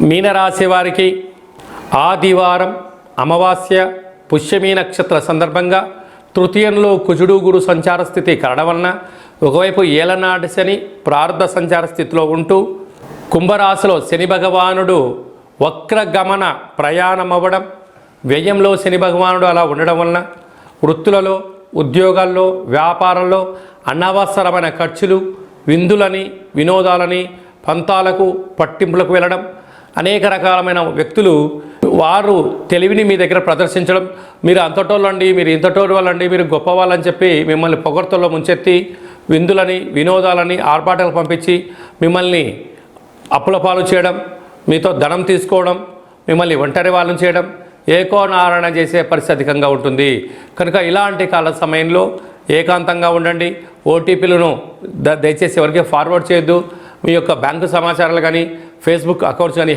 మీనరాశి వారికి ఆదివారం అమావాస్య పుష్యమీ నక్షత్ర సందర్భంగా తృతీయంలో కుజుడు గురు సంచార స్థితి కలడం వలన ఒకవైపు ఏలనాటి శని ప్రారంభ సంచార స్థితిలో ఉంటూ కుంభరాశిలో శని భగవానుడు వక్రగమన ప్రయాణం అవ్వడం, వ్యయంలో శని భగవానుడు అలా ఉండడం వలన వృత్తులలో, ఉద్యోగాల్లో, వ్యాపారంలో అనవసరమైన ఖర్చులు, విందులని, వినోదాలని, పంతాలకు, పట్టింపులకు వెళ్ళడం, అనేక రకాలమైన వ్యక్తులు వారు తెలివిని మీ దగ్గర ప్రదర్శించడం, మీరు అంతటోళ్ళండి, మీరు ఇంతటోళ్ళు వాళ్ళండి, మీరు గొప్ప వాళ్ళని చెప్పి మిమ్మల్ని పొగడ్తల్లో ముంచెత్తి విందులని, వినోదాలని, ఆర్భాటాలు పంపించి మిమ్మల్ని అప్పుల పాలు చేయడం, మీతో ధనం తీసుకోవడం, మిమ్మల్ని ఒంటరి వాళ్ళని చేయడం, ఏకోనారాయణ చేసే పరిస్థితి అధికంగా ఉంటుంది. కనుక ఇలాంటి కాల సమయంలో ఏకాంతంగా ఉండండి. ఓటీపీలను దయచేసి ఎవరికి ఫార్వర్డ్ చేయొద్దు. మీ యొక్క బ్యాంకు సమాచారాలు కానీ, ఫేస్బుక్ అకౌంట్స్ కానీ